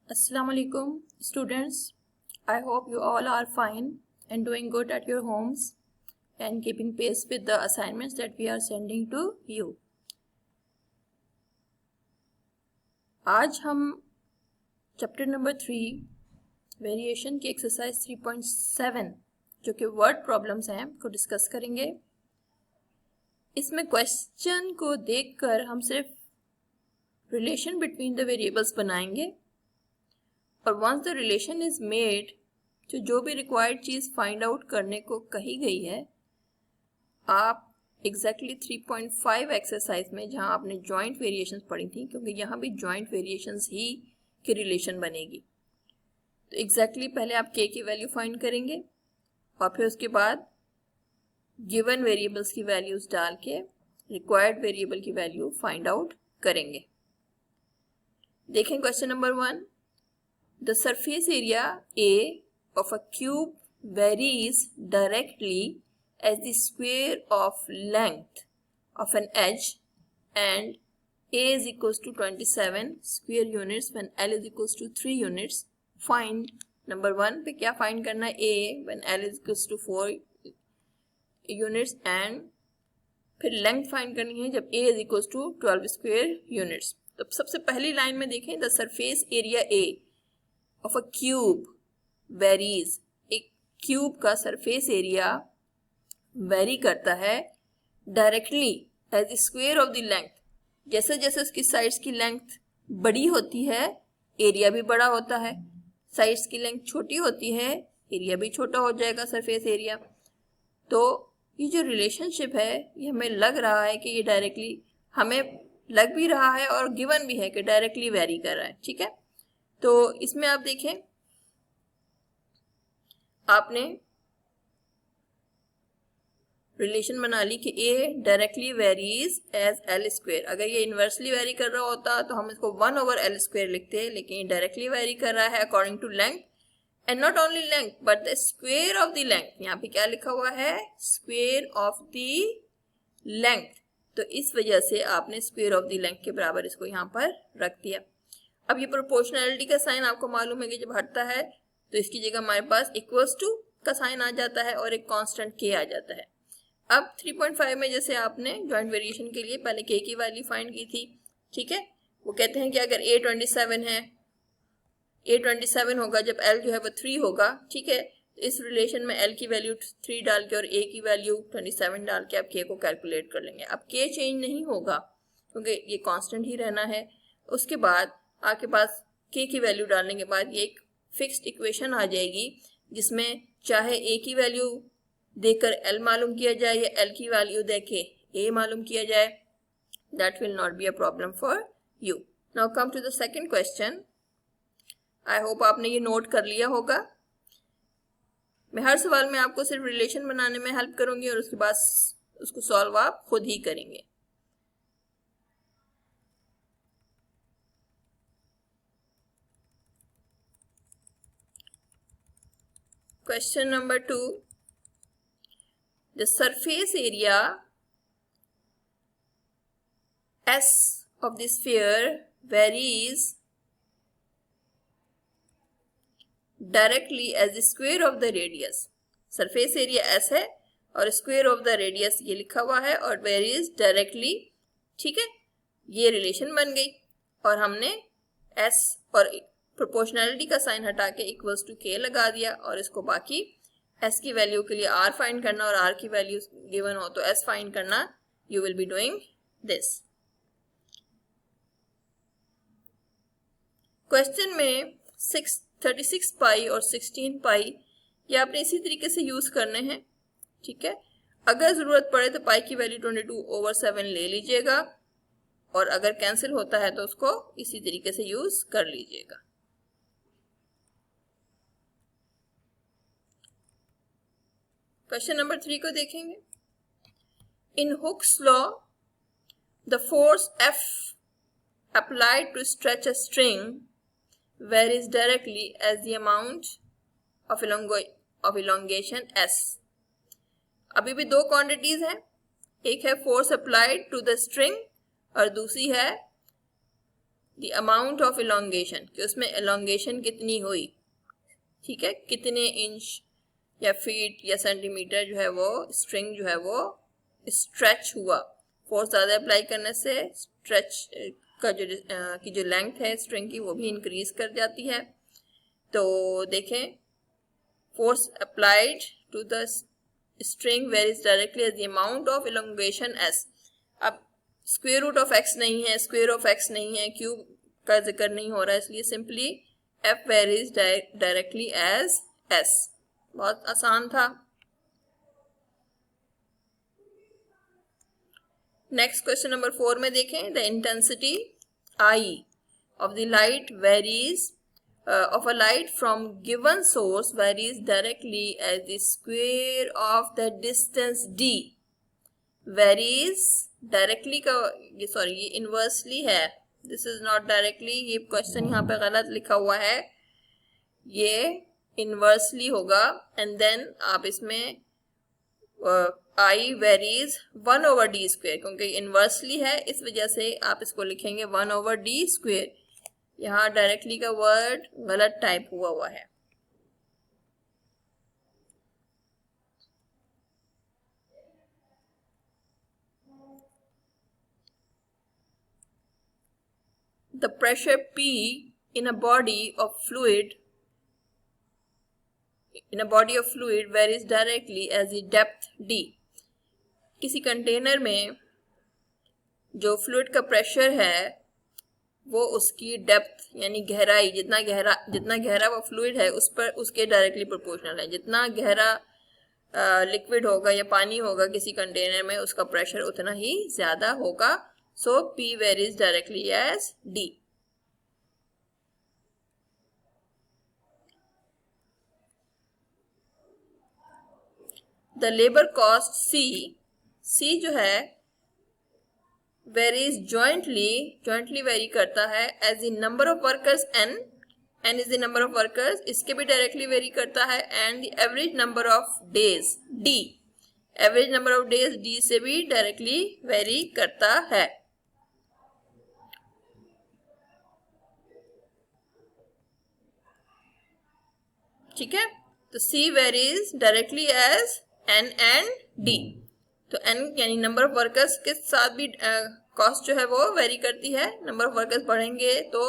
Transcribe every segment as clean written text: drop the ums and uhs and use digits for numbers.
Assalamu alaikum students. I hope you all are fine and doing good at your homes and keeping pace with the assignments that we are sending to you. आज हम chapter number 3 variation की exercise 3.7 जो कि word problems हैं को discuss करेंगे। इसमें question को देखकर हम सिर्फ रिलेशन बिटवीन द वेरिएबल्स बनाएंगे और once the relation is made जो भी रिक्वायर्ड चीज़ फाइंड आउट करने को कही गई है, आप एग्जैक्टली 3.5 एक्सरसाइज में जहां आपने जॉइंट वेरिएशंस पढ़ी थी, क्योंकि यहाँ भी जॉइंट वेरिएशंस ही की रिलेशन बनेगी, तो एग्जैक्टली पहले आप k की वैल्यू फाइंड करेंगे और फिर उसके बाद गिवन वेरिएबल्स की वैल्यूज डाल के रिक्वायर्ड वेरिएबल की वैल्यू फाइंड आउट करेंगे। देखें question number 1। The surface area A of a cube varies directly as the square of length of an edge and A is equals to 27 square units when L is equals to 3 units. Find number 1 पे क्या find करना है? A when L is equals to 4 units and फिर length find करनी है जब A is equals to 12 square units. तो सबसे पहली लाइन में देखें the surface area A of a cube varies, एक क्यूब का सरफेस एरिया वेरी करता है directly as the square of the length. जैसे जैसे उसकी साइड्स की लेंथ बड़ी होती है एरिया भी बड़ा होता है, साइड्स की लेंथ छोटी होती है एरिया भी छोटा हो जाएगा सरफेस एरिया। तो ये जो रिलेशनशिप है ये हमें लग रहा है कि ये डायरेक्टली हमें लग भी रहा है और गिवन भी है कि डायरेक्टली वेरी कर रहा है। ठीक है, तो इसमें आप देखें आपने रिलेशन बना ली कि A directly varies as L square. अगर ये इन्वर्सली वेरी कर रहा होता तो हम इसको 1/L स्क्वायर लिखते हैं, लेकिन ये डायरेक्टली वेरी कर रहा है according to length and not only length but the square of the length. यहाँ पे क्या लिखा हुआ है? Square of the length. तो इस वजह से आपने स्क्वायर ऑफ द लेंथ के बराबर इसको यहाँ पर रख दिया। अब ये प्रोपोर्शनैलिटी का साइन आपको मालूम है कि जब हटता है तो इसकी जगह हमारे पास इक्वल्स टू का साइन आ जाता है और एक कांस्टेंट k आ जाता है। अब 3.5 में जैसे आपने जॉइंट वेरिएशन के लिए पहले k की वैल्यू फाइंड की थी, ठीक है, वो कहते हैं कि अगर a 27 है, a 27 होगा जब l जो है वो 3 होगा, ठीक है, तो इस रिलेशन में l की वैल्यू 3 डाल के और a की वैल्यू 27 डाल के आप k को कैलकुलेट कर लेंगे। अब k चेंज नहीं होगा क्योंकि ये कांस्टेंट ही रहना है। उसके बाद आपके पास k की वैल्यू डालने के बाद ये एक फिक्स्ड इक्वेशन आ जाएगी जिसमें चाहे a की वैल्यू देकर l मालूम किया जाए या l की वैल्यू देके a मालूम किया जाए, that will not be a problem for you. Now come to the second question. I hope आपने ये नोट कर लिया होगा। मैं हर सवाल में आपको सिर्फ रिलेशन बनाने में हेल्प करूंगी और उसके बाद उसको सॉल्व आप खुद ही करेंगे। Question number 2. The surface area S of the sphere varies directly as the square of the radius. Surface area S है और square of the radius ये लिखा हुआ है और varies directly, ठीक है, ये रिलेशन बन गई और हमने S और प्रोपोर्शनैलिटी का साइन हटा के इक्वल्स टू k लगा दिया और इसको बाकी s की वैल्यू के लिए r फाइंड करना और r की वैल्यू गिवन हो तो s फाइंड करना। You will be doing this. Question में 36 पाई और 16 पाई ये आपने इसी तरीके से यूज करने हैं, ठीक है। अगर जरूरत पड़े तो पाई की वैल्यू 22/7 ले लीजिएगा और अगर कैंसिल होता है तो उसको इसी तरीके से यूज कर लीजिएगा। क्वेश्चन नंबर 3 को देखेंगे। In Hooke's law the force F applied to stretch a string varies directly as the amount of elongation S। अभी भी दो क्वांटिटीज हैं, एक है force applied to the string और दूसरी है द अमाउंट ऑफ इलोंगेशन, कि उसमें इलोंगेशन कितनी हुई, ठीक है, कितने इंच या फीट या सेंटीमीटर जो है वो स्ट्रिंग जो है वो स्ट्रेच हुआ। फोर्स ज़्यादा अप्लाई करने से स्ट्रेच का जो लेंथ है स्ट्रिंग की वो भी इंक्रीज कर जाती है। तो देखें, force applied to the string varies directly as the amount of elongation S. अब स्क्वायर रूट ऑफ एक्स नहीं है, स्क्वायर ऑफ एक्स नहीं है, क्यूब का जिक्र नहीं हो रहा है, इसलिए simply F varies directly as S. बहुत आसान था। नेक्स्ट क्वेश्चन नंबर 4 में देखें, the intensity I of the light varies of a light from given source varies directly as the square of the distance d varies directly का sorry ये inversely है, this is not directly, ये question यहाँ पे गलत लिखा हुआ है, ये इनवर्सली होगा। एंड देन आप इसमें आई वेरीज 1/d², क्योंकि इनवर्सली है इस वजह से आप इसको लिखेंगे 1/d²। यहाँ डायरेक्टली का वर्ड गलत टाइप हुआ है। The pressure P in a body of fluid varies directly as the depth D। किसी कंटेनर में जो फ्लूइड का प्रेशर है वो उसकी डेप्थ यानी गहराई, जितना गहरा वो फ्लूइड है उस पर उसके डायरेक्टली प्रोपोर्शनल है। जितना गहरा लिक्विड होगा या पानी होगा किसी कंटेनर में, उसका प्रेशर उतना ही ज्यादा होगा। So P varies directly as D। The labour cost C जो है वेरीज जॉइंटली वेरी करता है as the number of workers n is the number of workers, इसके भी डायरेक्टली वेरी करता है। And the average number of days D, average number of days D से भी डायरेक्टली वेरी करता है। ठीक है, तो C varies directly as n and D। तो n यानी नंबर ऑफ वर्कर्स के साथ भी कॉस्ट जो है वो वेरी करती है। नंबर ऑफ वर्कर्स बढ़ेंगे तो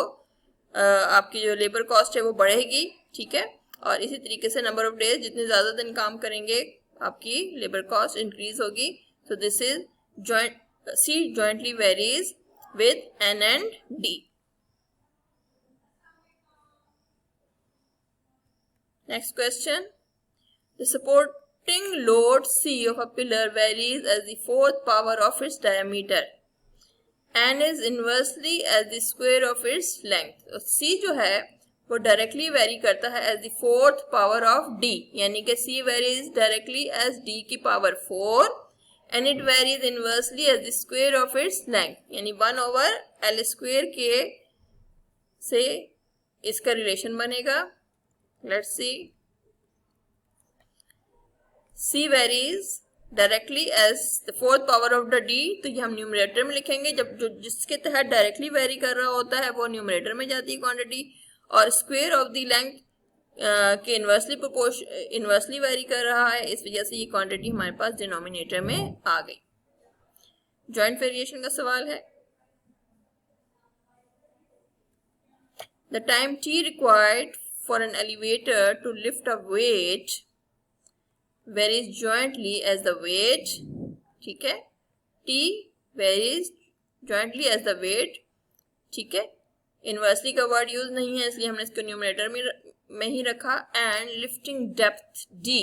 आपकी जो लेबर कॉस्ट है वो बढ़ेगी, ठीक है। और इसी तरीके से नंबर ऑफ डेज, जितने ज़्यादा दिन काम करेंगे आपकी लेबर कॉस्ट इंक्रीज होगी। तो this is C jointly varies with n and D। Next question, the supporting load C of a pillar varies as the fourth power of its diameter and is inversely as the square of its length। तो C जो है वो directly vary करता है as the fourth power of D, यानी कि C varies directly as D की power 4 and it varies inversely as the square of its length, यानी 1/L² के से इसका रिलेशन बनेगा। Let's see, C varies directly as the fourth power of the D, तो ये हम न्यूमरेटर में लिखेंगे। जब जो जिसके तहत डायरेक्टली वेरी कर रहा होता है वो न्यूमरेटर में जाती है क्वांटिटी, और स्क्वायर ऑफ द लेंथ के इन्वर्सली वेरी कर रहा है, इस वजह से ये क्वांटिटी हमारे पास डिनोमिनेटर में आ गई। जॉइंट वेरिएशन का सवाल है। The time T required for an elevator to lift a weight varies jointly as the weight, ठीक है। T varies jointly as the weight, ठीक है। इनवर्सली का वर्ड यूज नहीं है इसलिए हमने इसको न्यूमरेटर में ही रखा। एंड लिफ्टिंग डेप्थ D,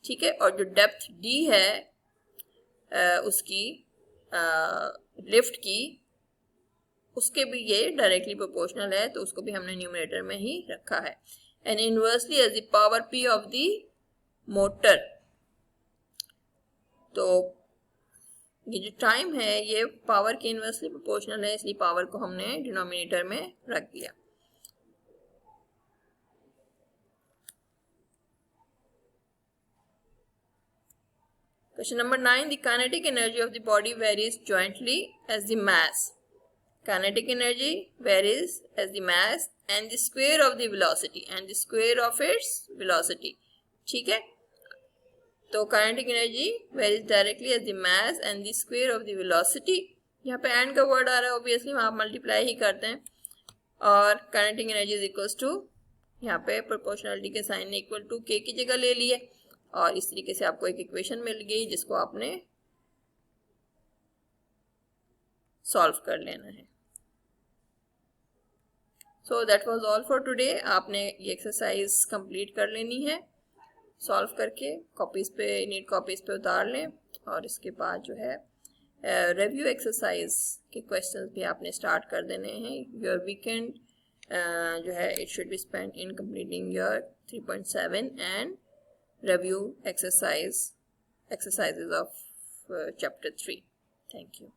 ठीक है। और जो डेप्थ D है उसकी लिफ्ट की, उसके भी ये डायरेक्टली प्रोपोर्शनल है, तो उसको भी हमने न्यूमरेटर में ही रखा है। And inversely as the power P of the motor. तो ये जो टाइम है ये पावर के इनवर्सली प्रोपोर्शनल है, इसलिए पावर को हमने डिनोमिनेटर में रख दिया। Question number 9, the kinetic energy of the body varies jointly as the mass. Kinetic energy varies as the mass and the square of the velocity and the square of its velocity. ठीक है, तो kinetic energy varies directly as the mass and the square of the velocity. यहाँ पे and का word आ रहा है, obviously वहाँ multiply ही करते हैं. और kinetic energy is equals to, यहाँ पे प्रोपोर्शनलिटी के साइन ने इक्वल टू k की जगह ले ली है, और इस तरीके से आपको एक इक्वेशन मिल गई जिसको आपने सॉल्व कर लेना है. So that was all for today. आपने ये एक्सरसाइज कंप्लीट कर लेनी है सॉल्व करके, कॉपीज पे, नीट कॉपीज पे उतार लें, और इसके बाद जो है रिव्यू एक्सरसाइज के क्वेश्चंस भी आपने स्टार्ट कर देने हैं. योर वीकेंड जो है it should be spent in completing your 3.7 and review exercises of chapter 3. Thank you.